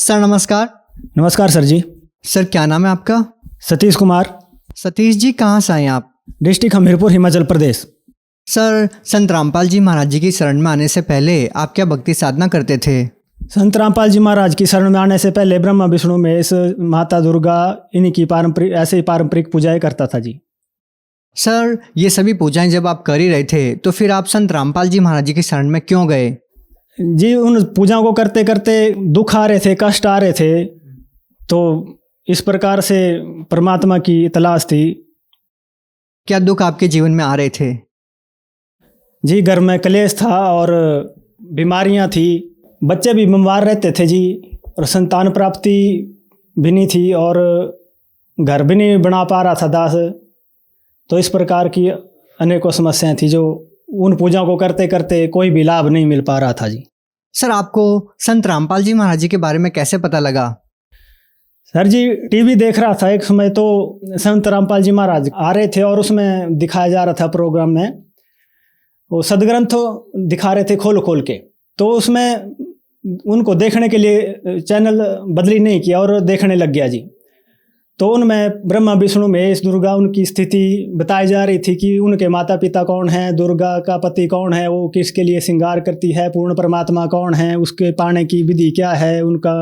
Sir नमस्कार। नमस्कार sir जी। Sir क्या नाम है आपका? सतीश कुमार। सतीश जी कहाँ से आए हैं आप? डिस्ट्रिक्ट हमीरपुर, हिमाचल प्रदेश। सर संत रामपाल जी महाराज जी की शरण में आने से पहले आप क्या भक्ति साधना करते थे? संत रामपाल जी महाराज की शरण में आने से पहले ब्रह्मा विष्णु महेश माता दुर्गा इन्हीं की पारंपरिक पूजाएं करता था जी। सर ये सभी पूजाएं जब आप कर ही रहे थे तो फिर आप संत रामपाल जी महाराज जी की शरण में क्यों गए? जी, उन पूजाओं को करते करते दुख आ रहे थे, कष्ट आ रहे थे, तो इस प्रकार से परमात्मा की तलाश थी। क्या दुख आपके जीवन में आ रहे थे? जी, घर में कलेश था और बीमारियां थी, बच्चे भी बीमार रहते थे जी, और संतान प्राप्ति भी नहीं थी और घर भी नहीं बना पा रहा था दास। तो इस प्रकार की अनेकों समस्याएं थी जो उन पूजाओं को करते करते कोई भी लाभ नहीं मिल पा रहा था जी। सर आपको संत रामपाल जी महाराज जी के बारे में कैसे पता लगा? सर जी, टीवी देख रहा था एक समय, तो संत रामपाल जी महाराज आ रहे थे और उसमें दिखाया जा रहा था प्रोग्राम में, वो सदग्रंथ दिखा रहे थे खोल खोल के। तो उसमें उनको देखने के लिए चैनल बदली नहीं किया और देखने लग गया जी। तो उनमें ब्रह्मा विष्णु महेश दुर्गा उनकी स्थिति बताई जा रही थी कि उनके माता पिता कौन हैं, दुर्गा का पति कौन है, वो किसके लिए श्रृंगार करती है, पूर्ण परमात्मा कौन है, उसके पाने की विधि क्या है, उनका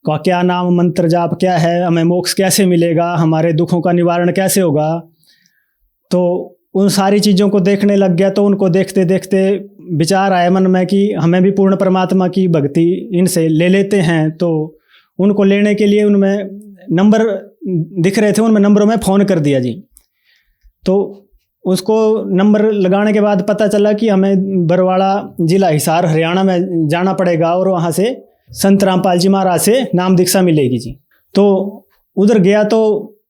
क्या नाम मंत्र जाप क्या है, हमें मोक्ष कैसे मिलेगा, हमारे दुखों का निवारण कैसे होगा। तो उन सारी चीज़ों को देखने लग गया। तो उनको देखते देखते विचार आया मन में कि हमें भी पूर्ण परमात्मा की भक्ति इनसे ले लेते हैं। तो उनको लेने के लिए उनमें नंबर दिख रहे थे, उनमें नंबरों में फ़ोन कर दिया जी। तो उसको नंबर लगाने के बाद पता चला कि हमें बरवाड़ा जिला हिसार हरियाणा में जाना पड़ेगा और वहाँ से संत रामपाल जी महाराज से नाम दीक्षा मिलेगी जी। तो उधर गया तो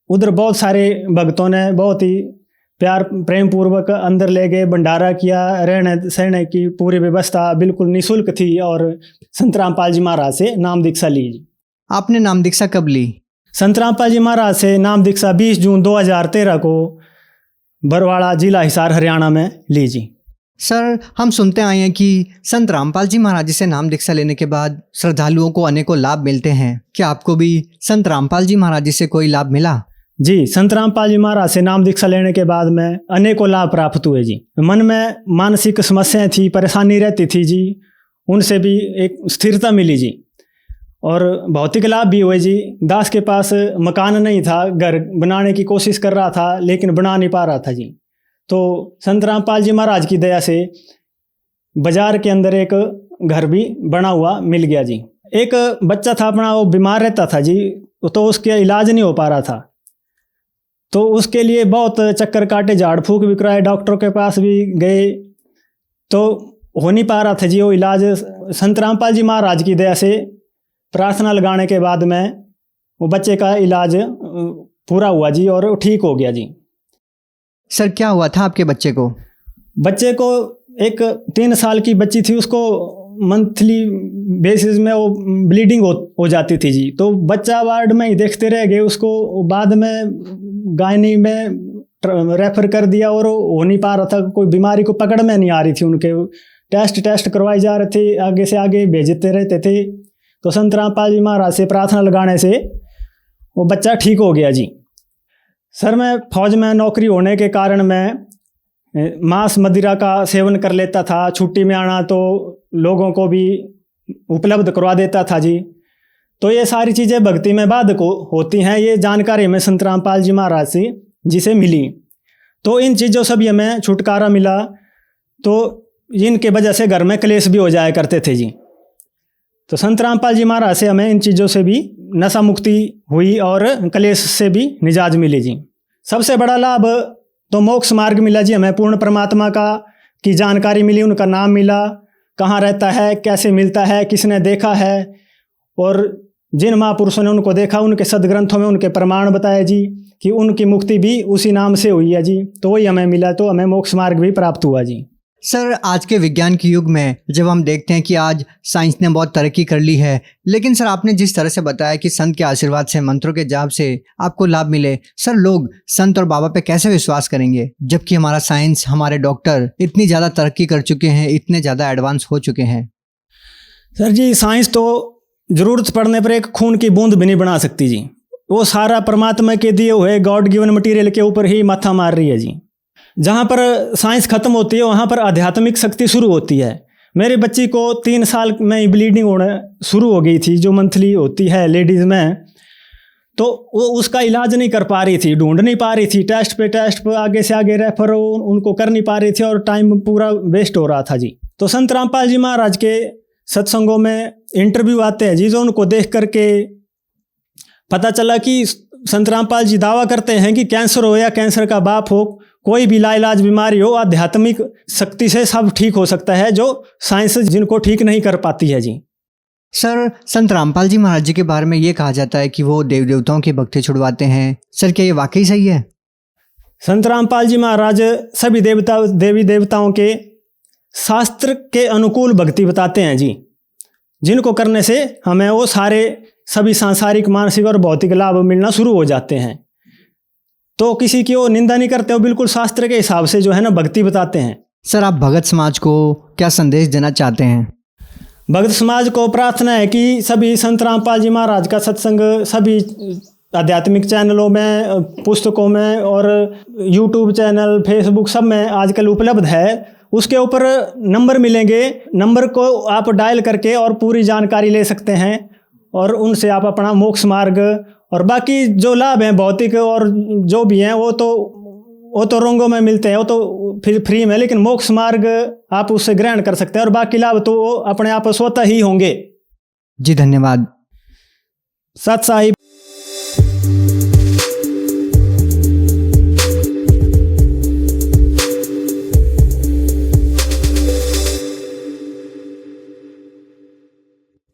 उधर बहुत सारे भक्तों ने बहुत ही प्यार प्रेम पूर्वक अंदर ले गए, भंडारा किया, रहने सहने की पूरी व्यवस्था बिल्कुल निःशुल्क थी और संत रामपाल जी महाराज से नाम दीक्षा ली जी। आपने नाम दीक्षा कब ली? संत रामपाल जी महाराज से नाम दीक्षा 20 जून 2013 को बरवाड़ा जिला हिसार हरियाणा में ली जी। सर हम सुनते आए हैं कि संत रामपाल जी महाराज जी से नाम दीक्षा लेने के बाद श्रद्धालुओं को अनेकों लाभ मिलते हैं। क्या आपको भी संत रामपाल जी महाराज जी से कोई लाभ मिला? जी, संत रामपाल जी महाराज से नाम दीक्षा लेने के बाद में अनेकों लाभ प्राप्त हुए जी। मन में मानसिक समस्याएं थी, परेशानी रहती थी जी, उनसे भी एक स्थिरता मिली जी और भौतिक लाभ भी हुए जी। दास के पास मकान नहीं था, घर बनाने की कोशिश कर रहा था लेकिन बना नहीं पा रहा था जी। तो संत रामपाल जी महाराज की दया से बाजार के अंदर एक घर भी बना हुआ मिल गया जी। एक बच्चा था अपना, वो बीमार रहता था जी, तो उसके इलाज नहीं हो पा रहा था। तो उसके लिए बहुत चक्कर काटे, झाड़ फूक भी कराए, डॉक्टर के पास भी गए, तो हो नहीं पा रहा था जी वो इलाज। संत रामपाल जी महाराज की दया से प्रार्थना लगाने के बाद में वो बच्चे का इलाज पूरा हुआ जी और ठीक हो गया जी। सर क्या हुआ था आपके बच्चे को? बच्चे को एक 3 साल की बच्ची थी, उसको मंथली बेसिस में वो ब्लीडिंग हो जाती थी जी। तो बच्चा वार्ड में ही देखते रह गए, उसको बाद में गायनी में रेफर कर दिया और हो नहीं पा रहा था, कोई बीमारी को पकड़ में नहीं आ रही थी। उनके टेस्ट करवाए जा रहे थे, आगे से आगे भेजते रहते थे। तो संत रामपाल जी महाराज से प्रार्थना लगाने से वो बच्चा ठीक हो गया जी। सर मैं फौज में नौकरी होने के कारण मैं मांस मदिरा का सेवन कर लेता था, छुट्टी में आना तो लोगों को भी उपलब्ध करवा देता था जी। तो ये सारी चीज़ें भक्ति में बाधक होती हैं, ये जानकारी हमें संत रामपाल जी महाराज से जिसे मिली। तो इन चीज़ों से भी हमें छुटकारा मिला। तो इनके वजह से घर में क्लेश भी हो जाया करते थे जी। तो संत रामपाल जी महाराज से हमें इन चीज़ों से भी नशा मुक्ति हुई और क्लेश से भी निजात मिली जी। सबसे बड़ा लाभ तो मोक्ष मार्ग मिला जी, हमें पूर्ण परमात्मा की जानकारी मिली, उनका नाम मिला, कहाँ रहता है, कैसे मिलता है, किसने देखा है, और जिन महापुरुषों ने उनको देखा उनके सदग्रंथों में उनके प्रमाण बताए जी कि उनकी मुक्ति भी उसी नाम से हुई है जी। तो वही हमें मिला, तो हमें मोक्ष मार्ग भी प्राप्त हुआ जी। सर आज के विज्ञान के युग में जब हम देखते हैं कि आज साइंस ने बहुत तरक्की कर ली है, लेकिन सर आपने जिस तरह से बताया कि संत के आशीर्वाद से, मंत्रों के जाप से आपको लाभ मिले, सर लोग संत और बाबा पे कैसे विश्वास करेंगे जबकि हमारा साइंस, हमारे डॉक्टर इतनी ज़्यादा तरक्की कर चुके हैं, इतने ज़्यादा एडवांस हो चुके हैं? सर जी, साइंस तो जरूरत पड़ने पर एक खून की बूंद भी नहीं बना सकती जी। वो सारा परमात्मा के दिए हुए गॉड गिवन मटेरियल के ऊपर ही माथा मार रही है जी। जहाँ पर साइंस खत्म होती है वहाँ पर आध्यात्मिक शक्ति शुरू होती है। मेरी बच्ची को 3 साल में ब्लीडिंग होना शुरू हो गई थी, जो मंथली होती है लेडीज़ में। तो वो उसका इलाज नहीं कर पा रही थी, ढूंढ नहीं पा रही थी, टेस्ट पे आगे से आगे रेफर उनको कर नहीं पा रही थी और टाइम पूरा वेस्ट हो रहा था जी। तो संत रामपाल जी महाराज के सत्संगों में इंटरव्यू आते हैं जी, जो उनको देख करके पता चला कि संत रामपाल जी दावा करते हैं कि कैंसर हो या कैंसर का बाप हो, कोई भी लाइलाज बीमारी हो, आध्यात्मिक शक्ति से सब ठीक हो सकता है, जो साइंस जिनको ठीक नहीं कर पाती है जी। सर, संत रामपाल जी महाराज जी के बारे में ये कहा जाता है कि वो देव देवताओं की भक्ति छुड़वाते हैं। सर, क्या ये वाकई सही है? संत रामपाल जी महाराज सभी देवी देवताओं के शास्त्र के अनुकूल भक्ति बताते हैं जी, जिनको करने से हमें वो सारे सभी सांसारिक, मानसिक और भौतिक लाभ मिलना शुरू हो जाते हैं। तो किसी की वो निंदा नहीं करते, वो बिल्कुल शास्त्र के हिसाब से जो है ना भक्ति बताते हैं। सर, आप भगत समाज को क्या संदेश देना चाहते हैं? भगत समाज को प्रार्थना है कि सभी संत रामपाल जी महाराज का सत्संग सभी आध्यात्मिक चैनलों में, पुस्तकों में और यूट्यूब चैनल, फेसबुक सब में आजकल उपलब्ध है। उसके ऊपर नंबर मिलेंगे, नंबर को आप डायल करके और पूरी जानकारी ले सकते हैं और उनसे आप अपना मोक्ष मार्ग और बाकी जो लाभ हैं भौतिक और जो भी हैं वो तो रोंगों में मिलते हैं, वो तो फिर फ्री में, लेकिन मोक्ष मार्ग आप उससे ग्रहण कर सकते हैं और बाकी लाभ तो वो अपने आप स्वतः ही होंगे जी। धन्यवाद। सत साहिब